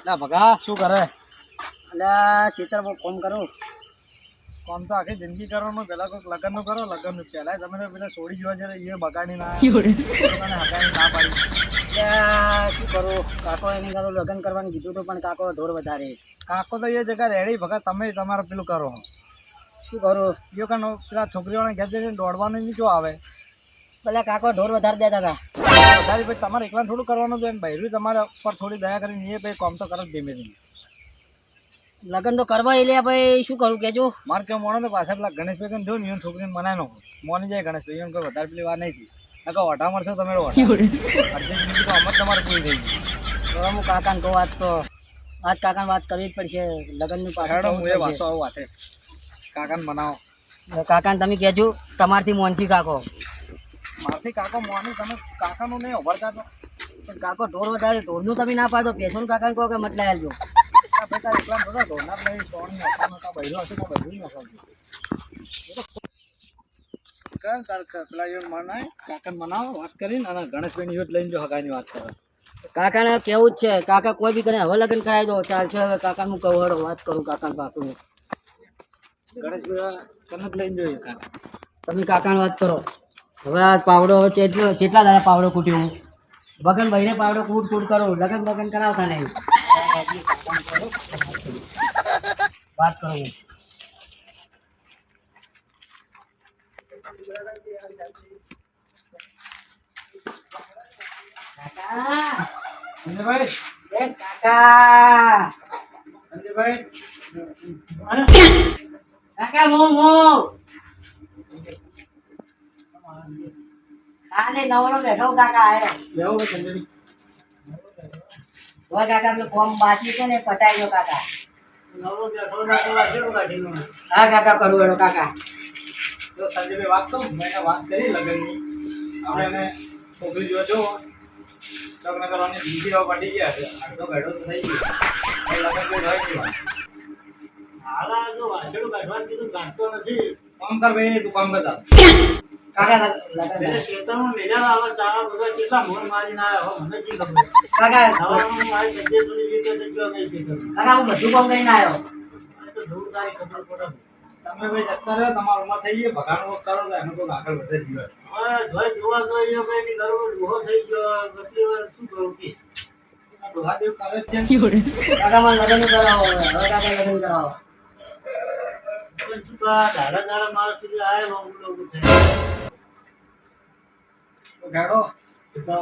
ના ભગા શું કરે? અલ્યા શીતળ બહુ કોમ કરું. કોમ તો આખી જિંદગી કરવાનું. પેલા કોઈક લગ્ન નું કરો. લગ્ન નું પેલા તમે તો પેલા છોડી જોવા છે એ બગાડી ના હગાઈ ના પાડી. અલ્યા શું કરું, કાકો એને કરું લગ્ન કરવાનું કીધું હતું પણ કાકો ઢોર વધારે. કાકો તો એ જગ્યા રેડી ભગા. તમે તમારે પેલું કરો શું કરું? જો કાનો પેલા છોકરીઓને ઘેર જઈને દોડવાનું નહીં જો આવે. પેલા કાકો ઢોર વધારે દેતા હતા. વધારે ભાઈ તમારે એકલા થોડું કરવાનું છે. ભાઈ તમારા પર થોડી દયા કરીને એ ભાઈ કોમ તો કરો ધીમે ધીમે. લગ્ન તો કરવા એટલે ભાઈ શું કરું કેજો. મારે કેવું મોણો તો પાછા પેલા ગણેશભાઈ જો ને છોકરીને મનાય નો મોની જાય ગણેશભાઈ એમ કોઈ વધારે પેલી વાર નહીં થઈ. ઓઢા મળશો તમે અડધી જિંદગી તો અમર તમારે પૂરી થઈ ગઈ. તો હું કાકાને કહું આજ કાકાને વાત કરવી જ પડશે લગ્નની પાછળ. હું એ વાસો આવું વાતે કાકાને મનાવો. કાકાને તમે કહેજો તમારથી મોનસી કાકો. મારથી કાકો મોની તમે કાકાનું નહીં ઉભરતા તો પણ કાકો ઢોર વધારે ઢોરનું તમે ના પાડો પેસોનું કાકાને કહો કે મતલા આવજો. એકલા થોડા ઢોરના નહીં સોની બહેરો હશે તો બહેરું પેલા મનાય કાકાને મનાવો વાત કરીને અને ગણેશભાઈની યુથ લઈને જો હગાઈની વાત કરો. કાકાને કેવું જ છે કાકા કોઈ બી કરે હવે લગ્ન કરાવી દો ચાલશે. હવે કાકાને હું કહું હળો વાત કરું કાકાને પાછું. ગણેશભાઈ કનક લઈને જોઈએ કાકા. તમે કાકાને વાત કરો. હવે આ પાવડો હવે કેટલા દાડા પાવડો કૂટ્યો હું ભગન ભાઈને પાવડો કૂટ કરો. લગ્ન કરાવતા નહીં વાત કરો. સંજયભાઈ કાકા સંજયભાઈ કાકા મો ખાલી નવરો બેઠો કાકા આવ્યો. લેવો સંજયભાઈ હવે કાકા પેલું ફોર્મ બાકી છે ને પટાઈ ગયો કાકા. હા કાકા કરું એનો કાકા. જો સંજયભાઈ વાત કહું મેં વાત કરી લગ્નની આપણે એને છોકરી જો જો લગ્ન કરવાની બીજી રાવ પટી ગયા છે. અડધો ઘડો તો થઈ ગયો લગ્ન કોઈ રહી ગયો. હાલા જો વાસેડું કાઢવાનું કીધું કાઢતો નથી. કામ કર ભાઈ તું કામ કરતા કાકા લગન ખેતરમાં મેળા આવે ચારા બધા કેટલા મોર મારીને આવ્યા હો મને જી ખબર. કાકા નવાનું મારી જગ્યાએ થોડી રીતે જો ગઈ છે કાકા હું બધું કામ કરીને આવ્યો. તો ધૂળ તારી ખબર પડે. તમે ભાઈ જતા રહો તમારા ઉંમર થઈ ગઈ ભગાનો કરો તો એનો કોઈ આગળ વધે જીવન. હા જોઈ જોવા જોઈએ ભાઈ ની ગરબો ઉભો થઈ ગયો બધી વાર શું કરું કે ડોહા દેવ કરે છે. કાકા મને લગન કરાવો. હવે કાકા લગન કરાવો. પણ શું કા ધાડા મારા સુધી આયા લોકો છે તો ગાડો તો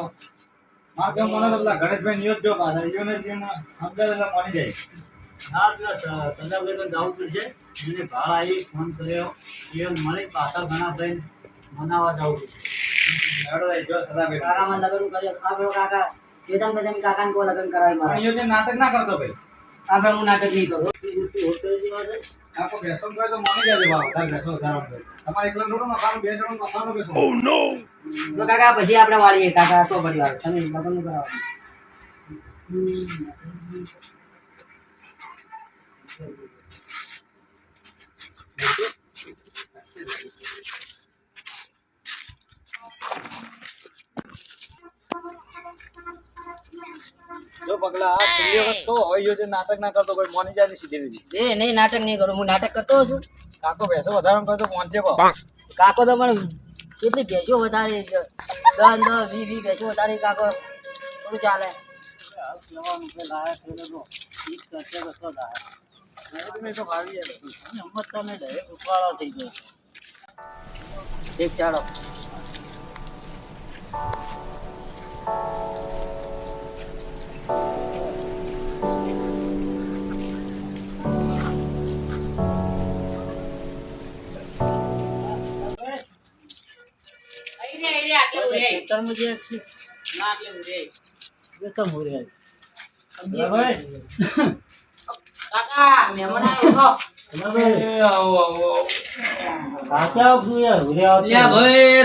માર કે મને તો પેલા ગણેશભાઈ નિયત જો પાછા ઈયોને જીને સમજાવેલા મળી જાય. હા પેલા સંજાભાઈ તો જાવું પડશે એને ભાળ આવી ફોન કર્યો એ મળી પાછા ઘણા ભાઈ મનાવા જાવું પડશે. ગાડો જો સદાભાઈ કાકા મને લગન કર્યો. આગળ કાકા ચેતન ભાઈ તમે કાકાને કહો લગન કરાવી મારે. પણ ઈયો નાટક ના કરતો ભાઈ. આગળ હું નાટક નહીં કરું. આખો બેસન કરે તો માની જાય બાબા તાર બેસો સારા તમારે એકલા થોડો ના કામ બે જણો નખાનો બેસો. ઓ નો તો કાકા પછી આપણે વાળીએ કાકા સો પરિવાર તમે લગન કરાવો. જો પગલા આ છેલ્લી વખત તો હોય જે નાટક ના કરતો કોઈ મોની જાય સીધી રીધી. એ નહીં નાટક નહીં કરું. હું નાટક કરતો છું. કાકો બેસો વધારે કરતો પહોંચે બા. કાકો તો પણ કેટલી ભેંસો વધારે 10 20 ભેંસો વધારે કાકો થોડું ચાલે. કહેવાનું કે લાયક થઈને તો ઠીક કરશે તો લાયક તમે તો ભાવી હિંમત તો નહીં ડાયરેક્ટ ઉપાડો થઈ ગયો. ઠીક ચાલો.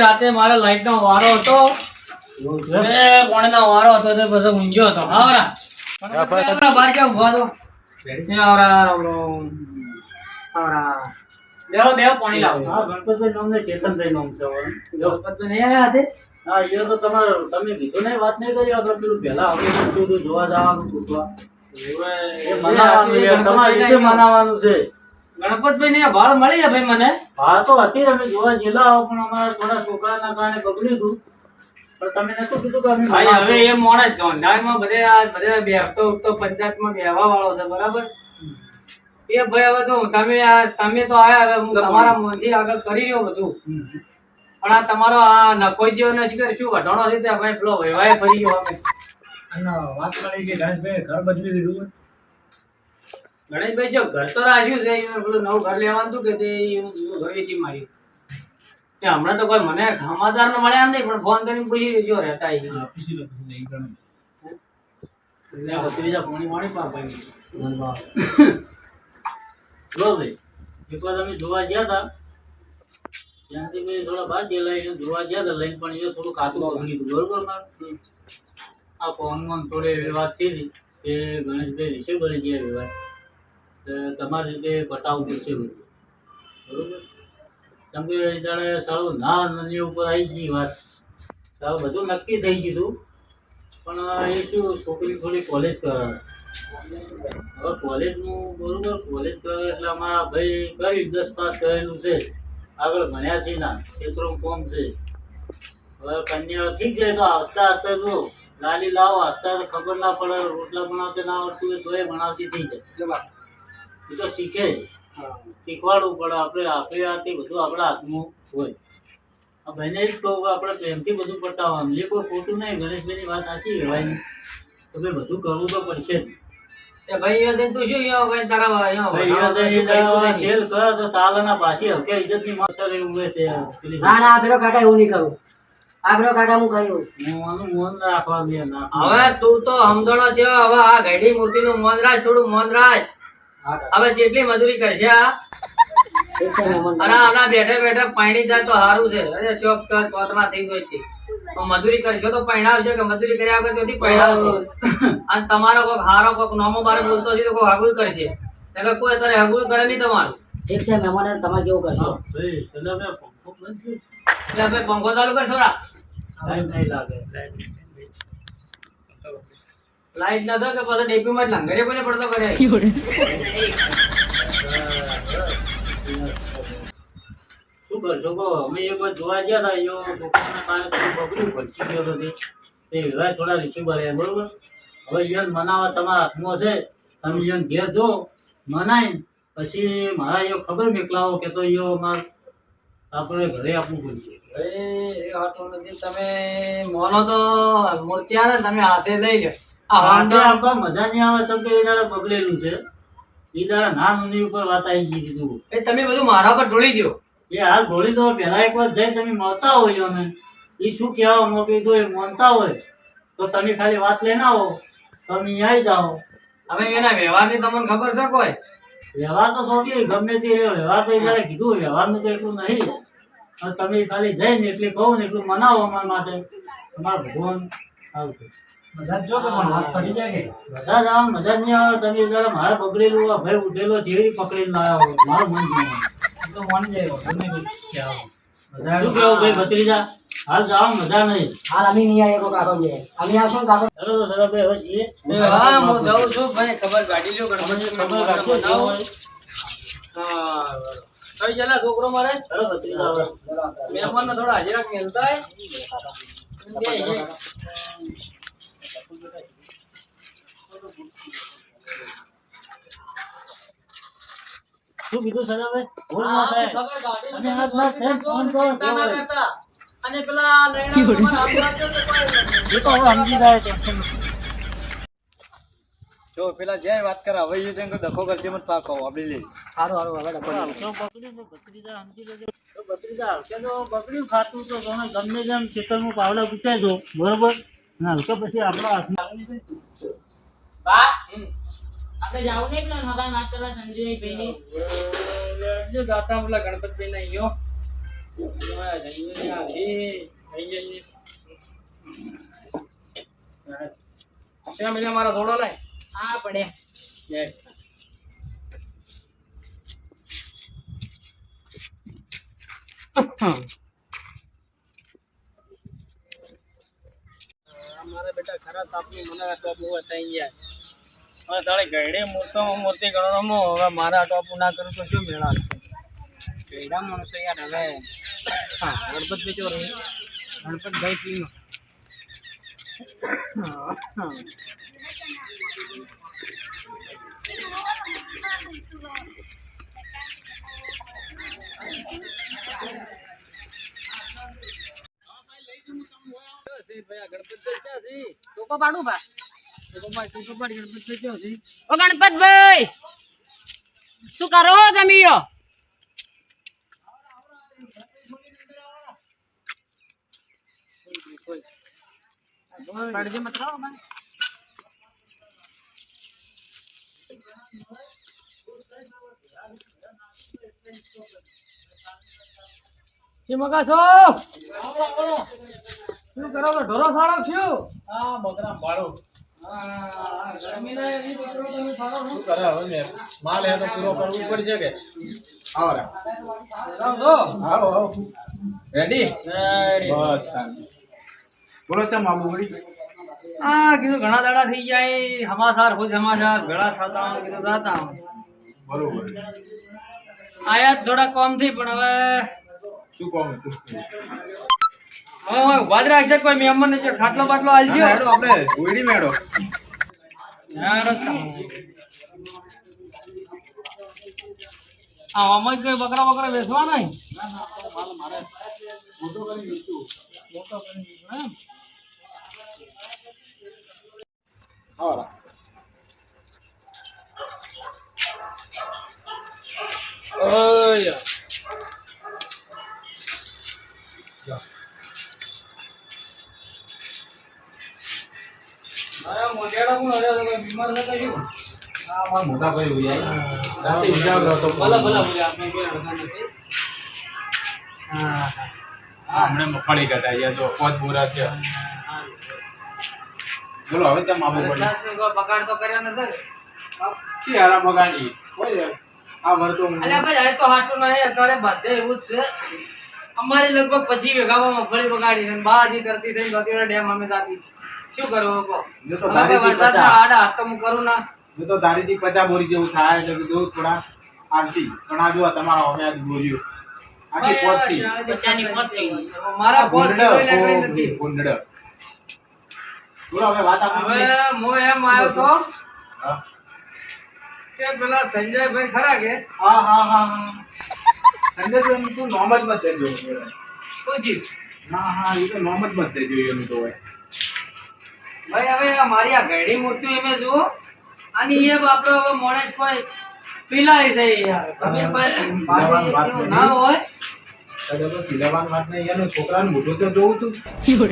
રાતે મારે લાઈટ નો વારો હતો. કોણનો વારો હતો તે પછી ઊંઘ્યો હતો. આવરા બાર ક્યાં ઉભા તો બેહો પાણી લાવો. હા ગણપતભાઈ નામ ને ચેતનભાઈ નામ છે. ગણપતભાઈ નહીં આવ્યા હતા. હા એ તો તમે કીધું ને વાત નહીં કરી આપણે પેલું પહેલા હવે જોવા જવાનું પૂછવા એ મનાવવાનું યાર, તમારી રીતે મનાવવાનું છે. ગણપતભાઈ ને ભાળ મળી જાય ભાઈ મને. હા તો અત્યારે અમે જોવા ગયેલા આવો, પણ અમારા થોડા છોકરાના કારણે બગડ્યું હતું. પણ તમે નતું કીધું કે અમે ભાઈ હવે મનાવશું. એ માણસ ધોંધામાં બધે બેસતો ઉઠતો પંચાયતમાં બેહવા વાળો છે બરાબર. એ ભાઈ હવે જો તમે તો આયા, હવે હું તમારા મોંથી આગળ કરી રહ્યો બધું. પણ આ તમારો આ નખોઈ જેવો ને શું વઢાણો છે તે ભાઈ પેલો વહેવાય ફરી ગયો અમે. અને વાત મળી કે ગણેશભાઈ ઘર બદલી દીધું. ગણેશભાઈ જો ઘર તો રાખ્યું છે, એ પેલું નવું ઘર લેવાનું હતું કે તે એનું જૂનું ઘર વેચી માર્યું. તે હમણાં તો કોઈ મને સમાચાર માં મળ્યા નહીં, પણ ફોન કરીને પૂછી લેજો રહેતા અહીં. ત્રીજા પાણી વાણી પા ભાઈ. જો ભાઈ એકવાર અમે જોવા ગયા હતા, ત્યાંથી મેં થોડા બહાર ગયેલા, એને જોવા ગયા હતા લઈને, પણ એ થોડું કાતું ભણી હતું બરોબર. મારે આ ફોનમાં થોડી વાત થઈ હતી કે ગણેશભાઈ વિશે બની ગયા વિવાહ, તમારી રીતે બતાવવું પડશે બધું બરોબર. કેમ કે જાણે સારું ના નની ઉપર આવી ગઈ વાત, સારું બધું નક્કી થઈ ગયું. પણ એ શું છોકરી થોડી કોલેજ કરે, હવે કોલેજનું બરોબર કોલેજ કરે એટલે અમારા ભાઈ કરી 10 પાસ કરેલું છે, આગળ ભણ્યા છે ના ક્ષેત્રોમાં કોમ છે. હવે કન્યા ઠીક છે તો આસ્તા આસ્તા જો લાલી લાવો, આસ્તા તો ખબર ના પડે, રોટલા બનાવતા ના આવડતું હોય તો એ બનાવતી થઈ જાય. એ તો શીખે, શીખવાડવું પડે. આપણે આથી બધું આપણા હાથમાં હોય. આ ભાઈને જ કહું કે આપણે પ્રેમથી બધું પટાવવાનું, એ કોઈ ખોટું નહીં. ગણેશભાઈની વાત સાચી કહેવાય, તો ભાઈ બધું કરવું તો પડશે જ. તે ભાઈ યો તું શું યો ભાઈ તારા યો ભાઈ ઈરાદે ખેલ કરે તો ચાલે ના, પાછી હલકે ઇજ્જતની માત્ર એવું હોય છે. ના ના આ ફેરો કાકા એવું નહીં કરું. આ ફેરો કાકા હું કર્યું. મોનું મોન રાખવા દે ના. હવે તું તો સમજણો છે, હવે આ ઘડી મૂર્તિ નું મોન રાખ, થોડું મોન રાખ. હવે જેટલી મજૂરી કરશે આ એક છે મહેમાન. અને આના બેઠા બેઠા પાણી જાય તો સારું છે. અરે ચોક ચોથમાં થઈ ગઈ હતી તો મજૂરી કરશો તો પૈણાવશે, કે મજૂરી કર્યા વગર ચોથી પૈણાવશે. અને તમારો કોઈક હારો કોઈક નામો બારે બોલતો હશે તો કોઈ હગુલ કરશે, નકર કોઈ અત્યારે હગુલ કરે નહીં તમારું. એક છે મહેમાન, તમારે કેવું કરશો? ભાઈ સદાભાઈ પંખો બંધ છે. એટલે ભાઈ પંખો ચાલુ કરશો રા. લાઈટ નહીં લાગે. લાઈટ ના થાય કે પછી ડેપી માં લંગરે કોને પડતો કરે. શું કરશો કહો? અમે એક વાર જોવા ગયા હતા, યો છોકરાના કારણે થોડું બગડ્યું, ભટકી ગયો હતો તે એવા થોડા રિસીવ કર્યા બરોબર. હવે ઈયોને મનાવવા તમારા હાથમાં છે, તમે ઈયોને ઘેર જો મનાય પછી મારા યો ખબર મેકલાવો કે તો યો માર આપણે ઘરે આપવું પડશે. ભાઈ એ હાટું નથી, તમે મોનો તો મૂર્તિયા ને તમે હાથે લઈ લો. આ વાંધો વાંધો આપવા મજા નહીં આવે, ચમ કે એ દાડે બગડેલું છે. એ દાડે ના નોની ઉપર વાત આવી ગઈ દીધું. એ તમે બધું મારા પર ઢોળી દો. એ હાલ ઘોડી દો, પહેલા એક વાર જઈને તમે મળતા હોય અમે એ શું કહેવા મોકલી દો, એ માનતા હોય તો તમે ખાલી વાત લઈને આવો, તમે અહીં આવી જાઓ. હવે એના વ્યવહારની તમને ખબર છે કોઈ? વ્યવહાર તો શોખી ગમે તે રહ્યો, વ્યવહાર તો એ દાડે કીધું, વ્યવહારનું તો એટલું નહીં. અને તમે ખાલી જઈને એટલી કહો ને એટલું મનાવો અમારા માટે, તમારા ભગવાન આવશે. બધા જો કે પણ વાત પડી જાય કે બધા જ આવે, મજા નહીં આવે. તમે એ દાડે મારે બગડેલું આ ભાઈ ઉઠેલો ચેડી પકડીને લાવ્યા હોય, મારું મન નહીં આવે. તો મન જાય તમે શું કેવું ભાઈ ભત્રીજા? હાલ જાઓ, મજા નહીં. હાલ અમે નહીં આવીએ કોઈ કાકો છે. અમે આવશો ને કાકો. ચલો તો સરાભાઈ હવે છીએ. હા હું જાઉં છું ભાઈ, ખબર કાઢી લ્યો તમને ગણપતિ ખબર રાખજો જે હોય. હા કઈ જલા છોકરો મારે ચલો ભત્રીજા હવે. મહેમાન ને થોડા હાજરા મેલતા હે. શું કીધું સરાભાઈ? ભૂલ ના હા, થાય. ખબર કાઢી અને લ્યો. હાથ ના થાય, ફોન કરો, ચિંતા ના કેવો હોય. કરતા. અને પેલા નૈણા તમારા હાથ રાખજો તો કોઈ એ તો હવે સમજી જાય, ટેન્શન નથી. જો પેલા જય વાત કરા હવે એ જેમ દખો કરજે મત પાકો આપડી લે. સારું સારું હવે ડબ્બો લઈ લો. તો બગડ્યું તો ભત્રીજા સમજી લેજો. તો ભત્રીજા હલકે તો બગડ્યું ખાતું તો તમે ગમે તેમ ખેતરમાં પાવડા ગુચાઈ દો બરોબર. ના હલકે પછી આપણા હાથમાં બા આપણે જાવું નહીં પેલા મકાન વાત કરવા સંજયભાઈ ભાઈની. જો દાતા પેલા ગણપતભાઈ ના યો મારા થોડો લાય. હા પડ્યા. જય. મારા બેટા ખરા તાપનું મને તો બહુ હતા અહીંયા હવે તારે ગયડે મૂર્તિ ગણવામાં હવે મારા ટોપ ના કરું તો શું મેળા છે ગયડા માણસો યાર હવે હા ગણપત વેચો રે ગણપત ભાઈ પીનો ટોકો પાડું બા ગણપત ઓ ગણપતભાઈ શું કરો તમે યો પાડજે મત રહો મને ચીમકા છો શું કરો છો ઢોરો સારો છું હા બકરા ભાડો હા જમીને એ બકરો તમે સારો છો શું કરે હવે મેં માલ હે તો પૂરો કરવું પડશે કે આવો રે રામજો આવો આવો રેડી રેડી બસ બોલો ચમ આબુ વળી હા કીધું ઘણા દાડા થઈ જાય સમાચાર ખુદ સમાચાર ઘણા થતા કીધું જાતા બરોબર આયા થોડા કોમ થી પણ હવે શું કહું તું હવે ઉભા જ રાખશે કોઈ મહેમાન ને ખાટલો બાટલો હાલજો મેડો આપણે ગોયડી મેડો આમાં જ કોઈ બકરા વેચવા નહીં માલ મારે મોટો કરી વેચું મોટો કરી દીધો એમ આવો રે ઓય મારા મોઢેડા પણ હરે તો કોઈ બીમાર થતા ગયું આ મારા મોટા ભાઈ હોય રાતે વિચાર લો તો ભલા ભલા બોલે આપણે કોઈ અડધા નથી હા હા હમણે મફળી કાઢા યાર જો પોત બોરા છે બોલો હવે ચમ આબુ પડી બગાડ તો કર્યો નથી કે હારા બગાડી કોઈ આ વરતો અલ્યા ભાઈ આ તો હાટું નહીં અત્યારે બધે એવું જ છે અમારે લગભગ 25 વીઘામાં મગફળી બગાડી છે બાજી કરતી થઈ ગતિના ડેમ અમે જાતી શું કરવું કહો મેં તો હવે ધારીથી વરસાદના 50 આડા હાથ તો હું કરું ના મેં તો ધારીથી 50 બોરી જેવું થાય એટલે કીધું થોડા આવશી પણ આ જો તમારા હવે આ બોરીઓ આખી પોતથી મારા બોસ કોઈ નીકળી નથી ગુંડળ બોલો હવે વાત આપણી હવે હું એમ આવ્યો તો હા કે પેલા સંજયભાઈ ખરા કે હા હા હા સંજય તો એનું તું નોમ જ મત દેજો પૂછી હા હા એ તો નોમ જ મત દેજો એનું તો હોય ભાઈ હવે આ મારી આ ઘડી મૂર્તિ એમે જુઓ આની એ બાપડો હવે મોણેશ કોઈ પીલાય છે યાર તમે ભાઈ ના હોય તો સિલેવાન વાત નહીં એનો છોકરાનું મોઢું તો જોઉં તું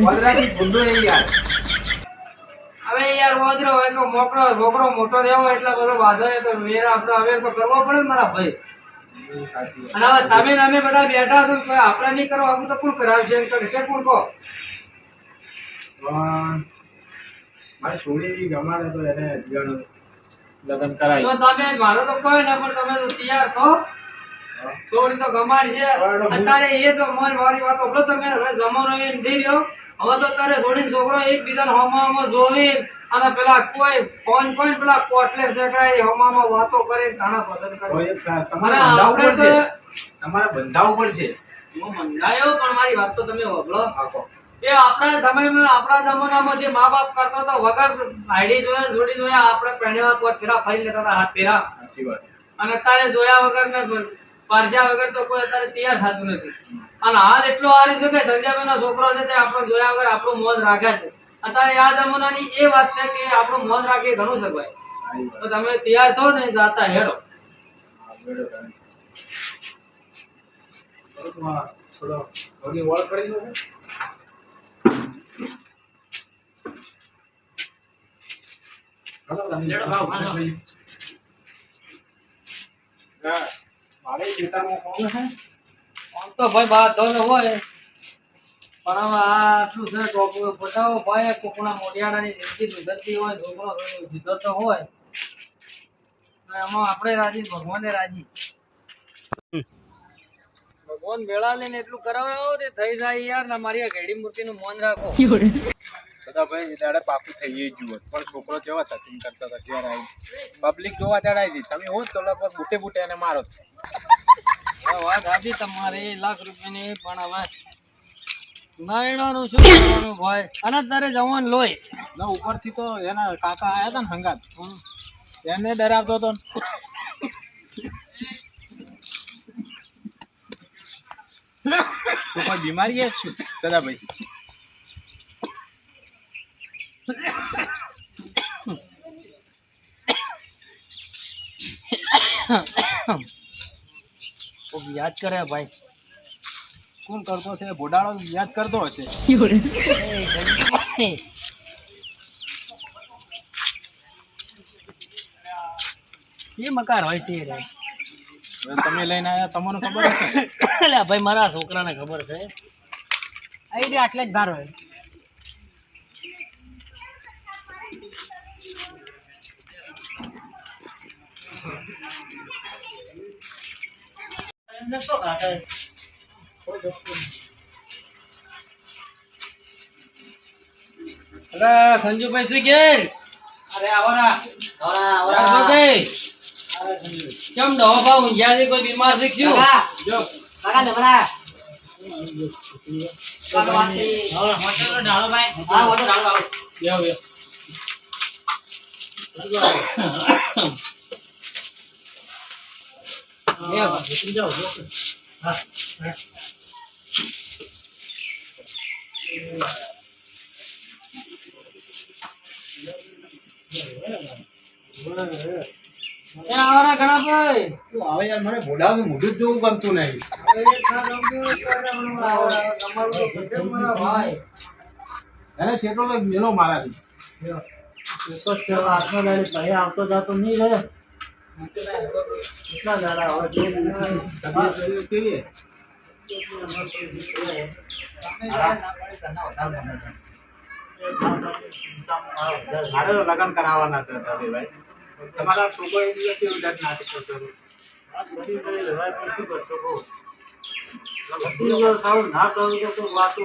ઓલરેડી ભૂંડો એ યાર હવે યાર વોદરો હોય તો મોકળો છોકરો મોટો થયો હોય એટલે બધો વાંધો નહીં તો વેર આપણે હવે તો કરવો પડે ને મારા ભાઈ અને હવે તમે ને અમે બધા બેઠા છો તો આપણે નહીં કરો આપણે તો કોણ કરાવશે એમ કરશે કોણ કહો મારે છોડી ગમાડે તો એને લગ્ન તો કરાય તમે મારો તો કોઈ ના પણ તમે તો તૈયાર થો છોડી તો ગમાડ છે અત્યારે એ તો મારી વાત ઓળો તમે હવે જમાનો એ થઈ રહ્યો હવે તો તારે છોડીને છોકરો એકબીજાને હોમામાં જોવી અને પેલા કોઈ ફોન કોઈ પેલા કોટલેસ દેખાય હોમામાં વાતો કરે ઘણા પસંદ કરે તમારે અને બંધાવવું આપણે પડશે તો તમારે બંધાવવું પડશે હું મંડાયો પણ મારી વાત તો તમે હોભળો આખો એ આપણા સમયમાં આપણા જમાનામાં જે મા બાપ કરતા હતા વગર આઈડી જોયા જોડી જોયા આપણે પહેણ્યા પોત ફેરા ફરી લેતા હતા હાથ ફેરા સાચી વાત અને અત્યારે જોયા વગર ને પરસ્યા વગર તો કોઈ અત્યારે તૈયાર થતું નથી અને હાલ એટલો હારી છે કે સંજયભાઈનો છોકરો છે તે આપણો જોયા વગર આપણું મોજ રાખે છે અત્યારે આ જમાનાની એ વાત છે કે આપણું મોજ રાખે એ ઘણું છે ભાઈ તો તમે તૈયાર થો ને જાતા હેડો થોડો વળી વળ કરી દો આમ તો ભાઈ બાર ધન હોય પણ હવે આટલું છે ટોપું બતાવો ભાઈ કોકના મોઢિયાળાની જિંદગી સુધરતી હોય છોકરો સુધરતો હોય એમાં આપણે રાજી ભગવાને રાજી ભગવાન વેળા લઈને એટલું કરાવો તે થઈ જાય યાર ને મારી આ ઘેડી મૂર્તિનું મન રાખો સદાભાઈ એ દાડે પાકું થઈ જુઓ પણ છોકરો કેવા થતી કરતા હતા ઘેર આવી પબ્લિક જોવા ચડાવી દીધી તમે હો તો લગભગ બુટે બુટે એને મારો વાત આપી તમારી ₹1,00,000 ની પણ હવે નાયણાનું શું કરવાનું ભાઈ અને તારે જવાનું લોય ના ઉપરથી તો એના કાકા આયા હતા ને હંગાત એને ડરાવતો હતો ને. તો કોઈ બીમારી છે શું સદાભાઈ ખૂબ યાદ કરે ભાઈ કોણ કરતો છે ભોડાળો યાદ કરતો હશે એ મકાર હોય છે રે હવે તમે લઈને આવ્યા તમને ખબર હશે એટલે ભાઈ મારા છોકરાને ખબર છે આવી રીતે આટલે જ ભાર હોય અરે સંજુભાઈ શું કે અરે આવરા કેમ દવા ભાવ ઊંઝા છે કોઈ બીમાર છે શું જો કાકા નવરા હોટેલ ઢાળો ભાઈ હા હોટેલ ઢાળો બેહો બેહો ઘણા ભાઈ હવે યાર મને ભોડાનું મોઢું જ જોવું ગમતું નહીં ભાઈ અરે છેટો મેલો મારાથી આવતો જાતો નહીં રહે કેટલા દાડા હવે કેવી મારે તો લગ્ન કરાવવાના હતા ભાઈ તમારા છોકરો એ દિવસ કેવી જાત નાટક કરતો હતો ના કરું તો વાતો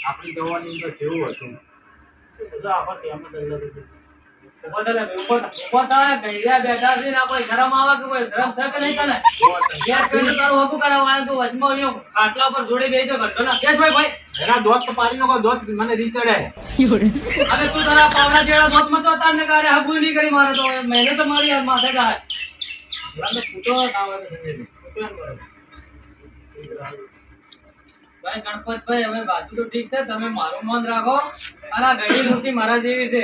આપણી જવાની અંદર કેવું હતું શરમ આવે કે કોઈ શરમ છે કે નહીં તને તારું હકું કરાવવાનું તું વચમાં ખાટલા પર જોડે બેસજો ઘરતો ના કેસ ભાઈ એના દોત તો પાડી નો દોત મને રીચડે અરે તું તારા પાવડા જેવા દોત મત તારને કારે હબુ નહીં કરી મારે તો મહેનત તો મારી યાર માથે જાય પૂછો ના હોય તો સમજે ભાઈ ગણપતભાઈ હવે બાજુ તો ઠીક છે તમે મારું મન રાખો અને આ ઘડી મૂર્તિ મારા જેવી છે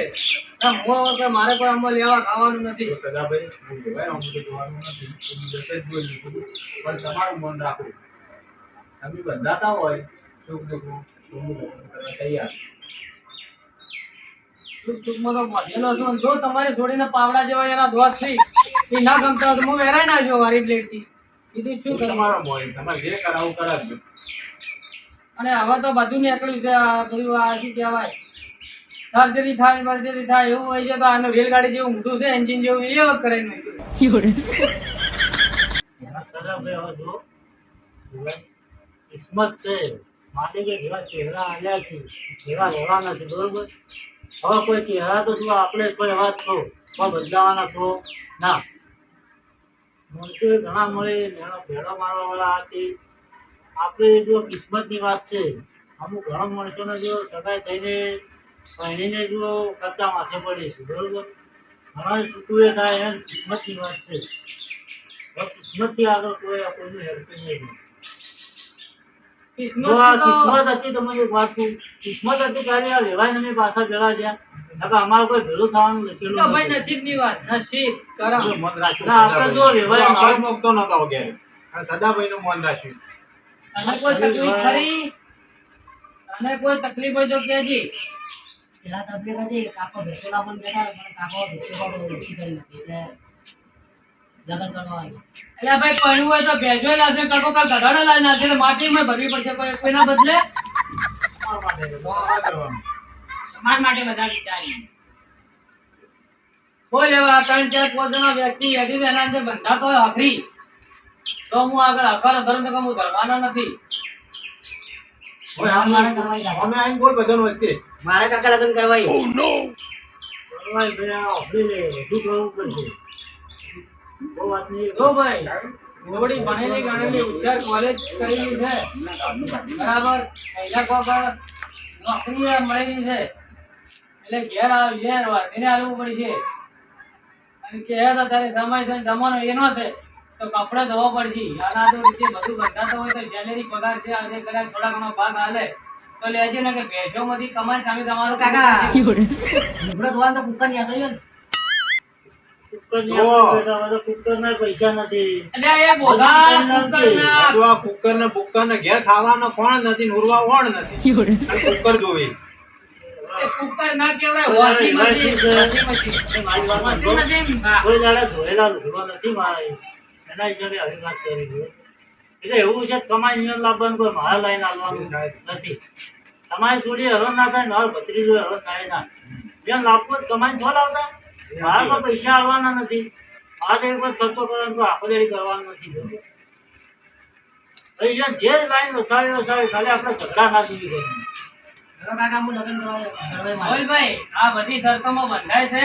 હું કે મારે કોઈ આમાં લેવા ખાવાનું નથી સદાભાઈ હું જોવાય આમ તો જોવાનું નથી દસે જ બોલ દીધું પણ તમારું મન રાખવું તમે બંધાતા હોય સુખ દુઃખમાં તૈયાર ટૂંકમાં તો વધેલો છું જો તમારે છોડીને પાવડા જેવા એના ધોત છે એ ના ગમતા હોય તો હું વેરાઈ ના જો વારી પ્લેટથી કીધું શું કરું તમારો મોય તમારે જે કરાવું કરાવજો અને હવે તો બધું નીકળ્યું છે આ બધું આ શું કહેવાય સર્જરી થાય વર્જરી થાય એવું હોય છે તો આનું રેલગાડી જેવું મોટું છે એન્જિન જેવું એ વખત કરાવી નાખ્યું કિસ્મત છે માલિકે જેવા ચહેરા આવ્યા છે જેવા રહેવાના છે બરોબર હવે કોઈ ચહેરા તો જો આપણે કોઈ એવા જ છો કોઈ બદલાવાના છો ના મનુષ્ય ઘણા મળે ભેડો મારવા વાળા હતી આપણે જો કિસ્મતની વાત છે અમુક ઘણા માણસોને જો સગાઈ થઈને પહેણીને જો ખર્ચા માથે પડે છે બરોબર ઘણા છૂટું એ થાય એમ કિસ્મતની વાત છે કિસ્મતથી આગળ કોઈનું હેરતું નહીં કિસ્મત હતી તમારી એક વાત કહું કિસ્મત હતી ત્યારે આ લેવાય ને પાછા જવા ગયા નકર અમારે કોઈ ભેળું થવાનું તો ભાઈ નસીબની વાત નસીબ કરમ મન રાખ્યું ના આપણે જો લેવાય મારો મોકતો નતો વગેરે અને સદાભાઈ નું મન રાખ્યું અને કોઈ તકલીફ ખરી અને કોઈ તકલીફ હોય તો કહેજે પેલા તકલીફ હતી કાકો ભેસોડા પણ બેઠા પણ કાકો ભેસોડા બહુ ઓછી કરી હતી એટલે લગ્ન કરવા આવ્યું એટલે ભાઈ પડ્યું હોય તો ભેજો લાવશે કાકો કાલ ગધાડો લાવી નાખશે તો માટીમાં ભરવી પડશે કોઈના બદલે તમારા માટે બધા વિચારી કોઈ લેવા 3-4-5 જણા વ્યક્તિ બેઠી છે એના અંદર બંધાતો હોય આખરી તો હું આગળ આખા ધર્મ તો હું ધરવાનો નથી. ઓય આમ મારે કરવાઈ જાય. અમે આઈને બોલ બધાનો વચ્ચે મારે કાકા લગ્ન કરવાય ભાઈ ભાઈ આ ઓફરી લે બધું કરવું પડશે બહુ વાત નહીં જો ભાઈ થોડી ભણેલી ગણેલી હોશિયાર કોલેજ કરેલી છે બરાબર પહેલા કોક નોકરી મળેલી છે એટલે ઘેર આવી ઘેર વાંધીને આવવું પડશે અને કે તો તારે સમય છે જમાનો એનો છે તો કપડે ધોવા પડશે અને આ તો રીતે બધું બંધાતો હોય તો સેલેરી પગાર છે આજે કદાચ થોડા ઘણો ભાગ હાલે તો લેજો ને કે ભેંસોમાંથી કમાઈ તમે તમારું કાકા લુગડો ધોવાનું તો કુકર ની આગળ કુકર ના પૈસા નથી એટલે એ બોધા કુકરના આ કુકર ને બુકર ને ઘેર ખાવાનો કોણ નથી નુરવા કોણ નથી અને કુકર જોવે એ કુકર ના કહેવાય વોશિંગ મશીન વોશિંગ મશીન મારી વાત વોશિંગ મશીન હા. કોઈ દાડે ધોયેલા લુગડો નથી મારે એના હિસાબે આવી વાત કરી દઉં એટલે એવું છે કે કમાઈ નિયમ લાવવાનું કોઈ મારા લાઈન આવવાનું નથી તમારી છોડી હરણ ના થાય મારો ભત્રીજો હરણ થાય ના જેમ લાવવું જ કમાઈને છો લાવતા મારા કોઈ પૈસા આવવાના નથી આ તો એક વખત ખર્ચો કરવાનો તો આખો દેડી કરવાનો નથી ભાઈ જે લાઈન વસાવી ખાલી આપણે ઝઘડા ના સુધી કરવાનું ચલો કાકા હું લગ્ન કરવાય મારે ભાઈ આ બધી શરતોમાં બંધાય છે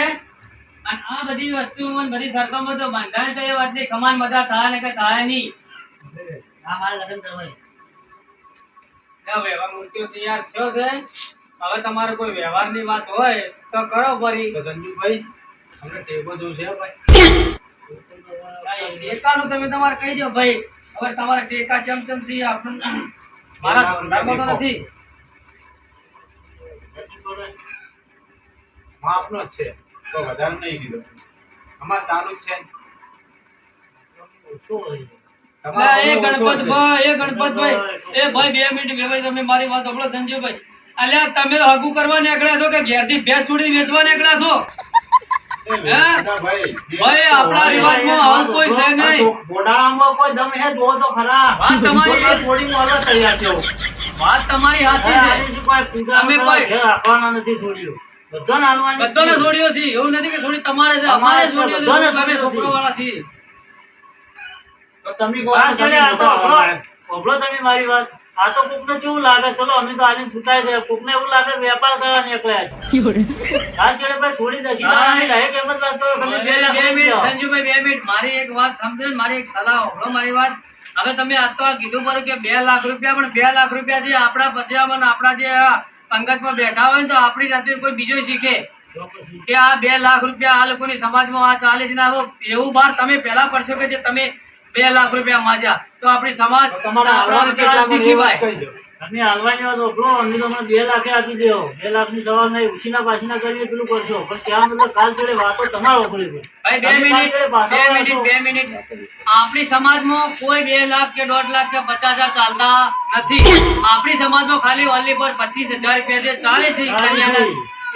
અને આ બધી વસ્તુઓમાં બધી શરતોમાં તો બંધાય તો એ વાતની કમાન બધા થાય ને કે થાય નહીં હા મારે લગ્ન કરવાય જાઓ, વ્યવહાર મૂર્તિઓ તૈયાર થયો છે હવે તમારે કોઈ વ્યવહારની વાત હોય તો કરો ફરી તો સંજુભાઈ અમને ટેબો જોશે હો ભાઈ ટેકાનું તમે તમારે કહી દો ભાઈ હવે તમારે ટેકા ચમચમથી આપણને મારા ધંધામાં તો નથી માપનો જ છે તો વધારે નહીં કીધો અમાર ચાલુ જ છે શું હોય અલા, એ ગણપતભાઈ એ ગણપતભાઈ એ ભાઈ 2 મિનિટ વેવાઈ તમે મારી વાત સાંભળો સંજીવભાઈ અલ્યા તમે હગું કરવા નીકળ્યા છો કે ઘેરથી ભેંસ છોડી વેચવા નીકળ્યા છો ભાઈ આપણા રિવાજમાં આવું કોઈ છે નહીં ગોડાળામાં કોઈ દમ હે જો તો ખરા વાત તમારી થોડી મોલો તૈયાર થયો વાત તમારી સાચી છે અમે કોઈ રાખવાના નથી છોડ્યું બધાને હાલવાની બધાને છોડ્યો છે એવું નથી કે છોડી તમારે છે અમારે છોડ્યો છે બધાને તમે છોડ્યો છે. છોકરો વાળા છીએ તો તમે કહો હા, તો ચાલે, તમે આ તો મોટા આવવાના. સાંભળો તમે મારી વાત આ તો કોકને કેવું લાગે ચલો અમે તો આલીને છૂટાઈ ગયા કોકને એવું લાગે વેપાર કરવા નીકળ્યા છે હા ચલે ભાઈ છોડી દે સીધા હા. આની લાયક એમ જ લાગતો હોય, ખાલી 2 લાખ બે મિનિટ રૂપિયા. સંજુભાઈ 2 મિનિટ મારી એક વાત સમજો ને મારી એક સલાહ સાંભળો મારી વાત હવે તમે આ તો આ કીધું પરું કે 2 લાખ રૂપિયા પણ 2 લાખ રૂપિયા જે આપણા પતિયામાં આપણા જે આ પંગતમાં બેઠા હોય ને તો આપણી રાતે કોઈ બીજો શીખે તો પછી કે આ 2 લાખ રૂપિયા આ લોકોની સમાજમાં આ ચાલે છે ને આવો એવું બાર તમે પહેલા પડશો કે જે તમે 2 લાખ રૂપિયા માજ્યા તો આપણી સમાજ તો તમારા આપણા હાલવાના બધા કેટલા શીખી મને એ વાત ભાઈ કહી દો. તમે હાલવાની વાત ઓપડો અમે તો અમને 2 લાખે આપી દેવો 2 લાખની સવાલ નહીં ઉછીના પાછીના કરીએ પેલું કરશો પણ ત્યાં મતલબ કાલ જોડે વાતો તમારે ઓપડી છે ભાઈ 2 તમે કાલ મિનિટ જોડે પાછા 2 મિનિટ વળશો. 2 મિનિટ આપણી સમાજમાં કોઈ 2 લાખ કે 1.5 લાખ કે 50,000 ચાલતા નથી આપણી સમાજમાં ખાલી ઓનલી પર 25,000 રૂપિયા જે ચાલે છે ઈ કન્યાના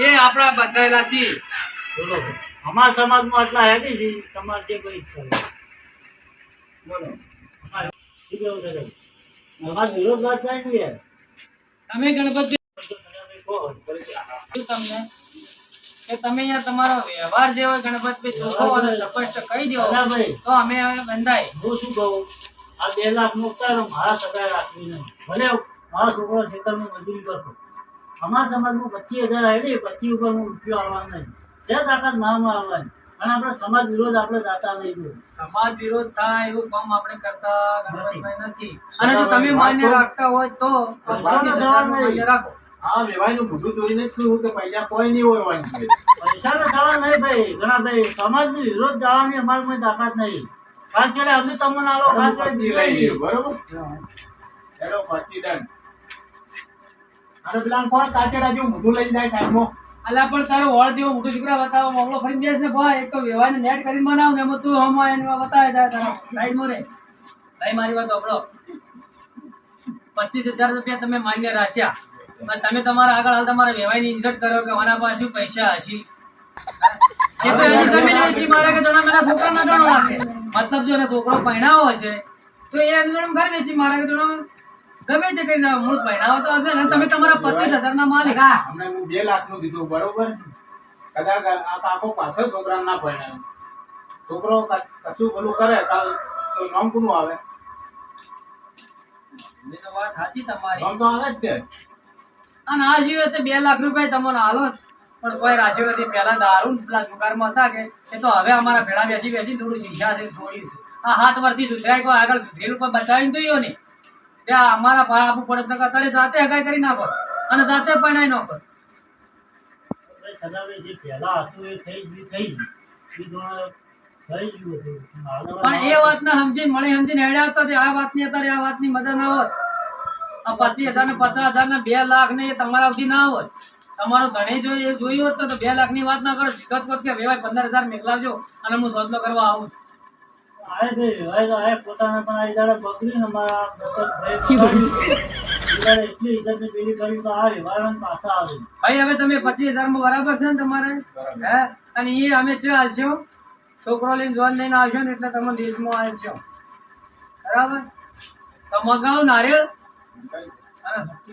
એ આપણા બંધાયેલા છીએ બોલો અમારા સમાજમાં આટલા હેડી છે તમારે જે કોઈ ઈચ્છા હોય. બોલો અમારે શું કેવું છે સાહેબ? અમારે વિરોધ વાત થાય ને યાર તમે ગણપતિ તમને કે તમે અહીંયા તમારો વ્યવહાર જે હોય ગણપતભાઈ ચોખ્ખો અને સ્પષ્ટ કહી દો ના ભાઈ તો અમે હવે બંધાય હું શું કહું આ 2 લાખ મુકતા રહો, મારા સગાઈ રાખવી નહીં ભલે મારો છોકરો ખેતરમાં મજૂરી કરતો અમારા સમાજમાં 25,000 હેડી 25 ઉપર હું રૂપિયો આવવાનો નહીં છે તાકાત નામાં આવવાની અને આપણે સમાજ વિરોધ આપણે દાતા નહીં જોઈએ સમાજ વિરોધ થાય એવું કામ આપણે કરતા ગણપતભાઈ નથી અને જો તમે માન્ય રાખતા હોય તો પૈસાનો સવાલ નહીં. માન્ય રાખો આ વેવાઈનું મોઢું જોઈને જ કહ્યું કે પૈસા કોઈ નહીં હોય વાંચી ભાઈ. પૈસાનો સવાલ નહીં ભાઈ ઘણા ભાઈ સમાજની વિરોધ જવાની અમારી કોઈ તાકાત નહીં કાલ ચડે અમે તમને આલો કાલ ચડે પચી બીજા લઈ નહીં. લ્યો, બરોબર હેલો 25 ડન અને પેલા કોણ કાચેડા જેવું મોઢું લઈને જાય સાઈડમાં અલા પણ તારો વળ જેવો મોટો છોકરા બતાવો મામલો ફરી બેસ ને ભાઈ એક તો વ્યવહારને નેટ કરીને બનાવ ને એમાં તું હમ એને બતાવે જાય તારા સાઈડમાં રે ભાઈ મારી વાત સાંભળો 25,000 રૂપિયા તમે માન્ય રાખ્યા પણ તમે તમારા આગળ હાલ તમારા વ્યવહારની ઇન્સર્ટ કરો કે આના પાસે શું પૈસા હશે એ તો એની જમીન વેચી મારે કે જણા મેના છોકરાના જણો લાગશે મતલબ જો એનો છોકરો પરણાવો હશે તો એ એનું જણ ઘર વેચી મારે કે જણા ગમે તે કરી દે મૂળ પરણાવો તો હશે ને તમે તમારા 25,000 ના માલિક કાકા હમણાં હું 2 લાખનું દીધું બરોબર કદાચ આ કાકો પાછળ છોકરાને ના પરણાયો છોકરો કશું ભલું કરે કાલ તો નામ કોનું આવે? એ તો વાત સાચી તમારી. નામ તો આવે જ ને. અને આ જીવે તે 2 લાખ રૂપિયા તમને હાલો જ. પણ કોઈ રાજી નથી. પહેલા દારૂ ને પેલા જુગારમાં હતા કે એ તો હવે અમારા ભેળા બેસી થોડું શીખ્યા છે, છોડ્યું છે. આ 7 વર્ષથી સુધરાય કોઈ આગળ સુધરેલું કોઈ બચાવીને તો ઈયો નહીં. ત્યાં અમારા ભાઈ આપવું પડે તો અત્યારે જાતે હગાઈ કરી નાખો અને જાતે પરણાઈ નાખો. સદાવે જે પહેલા હતું એ થઈ ગયું. પણ એ વાતને સમજીને હેડ્યા હતા તે આ વાતની અત્યારે આ વાતની મજા ના હોત. આ 25,000 ને 50,000 ને 2 લાખ ને એ તમારા સુધી ના હોત. તમારો ધણી જોયું હોત તો 2 લાખની વાત ના કરો. સીધો જ કહો કે વેવાય 15,000 મોકલાવજો અને હું સોદલો કરવા આવું. આય પોતાને પણ આ દાડા બકરીને મારા એટલી ઇજ્જત ને પેલી કરી તો આ વ્યવહાર પાછા આવે. ભાઈ હવે તમે 25,000 માં બરાબર છે ને તમારે? હે? અને એ અમે છે હાલશો છોકરો લઈને જોન લઈને આવશો ને એટલે તમે દેશમાં આવશો. બરાબર? તો મગાવ નારિયેળ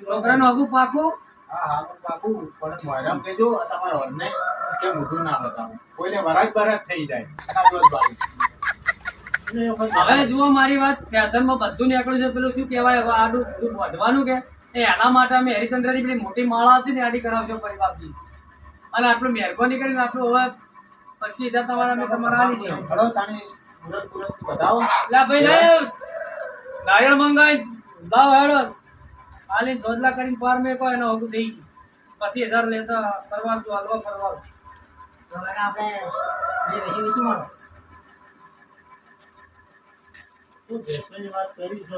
છોકરાનું હગું પાકું. હા હા પાકું. પણ મોયરામ કહેજો તમારા વરને કે મોઢું ના બતાવો. કોઈને વરાજ થઈ જાય. હવે જુઓ મારી વાત, ફેશનમાં બધું નીકળ્યું છે. પેલું શું કહેવાય હવે આડું વધવાનું કે એના માટે અમે હરિચંદ્રની પેલી મોટી માળા હતી ને આડી કરાવશો પરિવારજી. અને આટલું મહેરબાની કરીને આટલું હવે 25,000 તમારા અમે તમારા આલી દઈએ. ખડો તાણી બતાવો. લા ભાઈ લે નારિયેળ મંગાઈ લાવ હેડો હાલી સોદલા કરીને પાર મેં કોઈ એનો હગું થઈ ગયું. 25,000 લેતા કરવાનું હાલવા કરવાનું. તો કાકા આપણે જે વેચી મળો. વાત કરી છે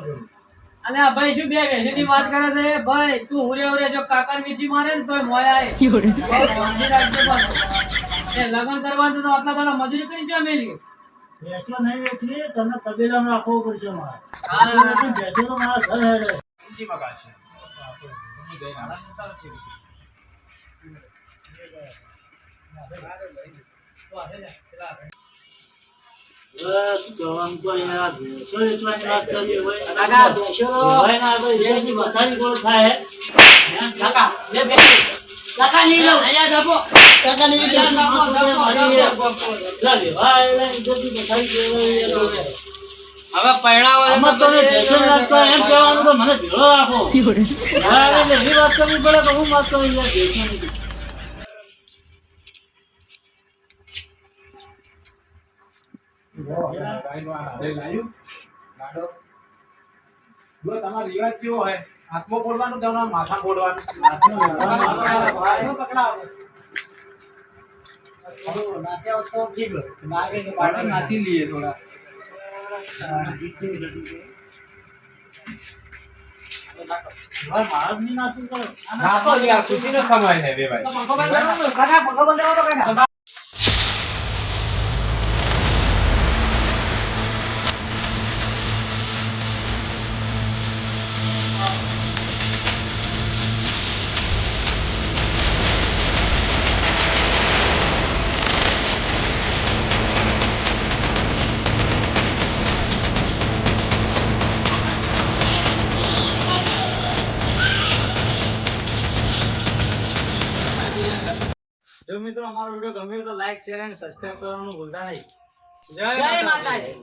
અને આ ભાઈ શું બે વેચીની વાત કરે છે? ભાઈ તું હુરે જો કાકા વીચી મારે ને તોય મોયા એ લગન કરવાનું તો આટલા દાડા મજૂરી કરી જો મેલી. ભેંસો નહીં વેચવી, તમને તબેલામાં રાખવો પડશે મારે. હા. ભેંસો તો મારા ઘર હેડે. ઊંચી મગાશે. ઊંચી ગઈ ના. શું કહેવાનું તો યાર, ભેંસો વેચવાની વાત કરી હોય. કાકા બેસો ભાઈ ના આગળ ઇજ્જતની વધારી ગોળ થાય. કાકા બે બેસો. કાકા નહીં લઉં. અહીંયા ધપો. કાકા નહીં અહીંયા ધપો, ધપો. હવે પરણાવો આમાં તો ભેંસો રાખતા એમ કહેવાનું તો મને ભેળો રાખો. હા, એટલે એવી વાત કરવી પડે તો હું વાત કરું યાર ભેંસોની. તમારો રિવાજ કેવો હોય? હાથમાં બોલવાનું કે માથા બોલવાનું? નાચી લઈએ થોડા. મારા જ નહીં નાખવું પડે. નાખો યાર, ખુશીનો સમય છે બે ભાઈ. કાકા પગો બંધાવો તો કાકા. જો મિત્રો અમારો વિડીયો ગમ્યો તો લાઈક શેર અને સબસ્ક્રાઇબ કરવાનું ભૂલતા નહીં. જય માતાજી.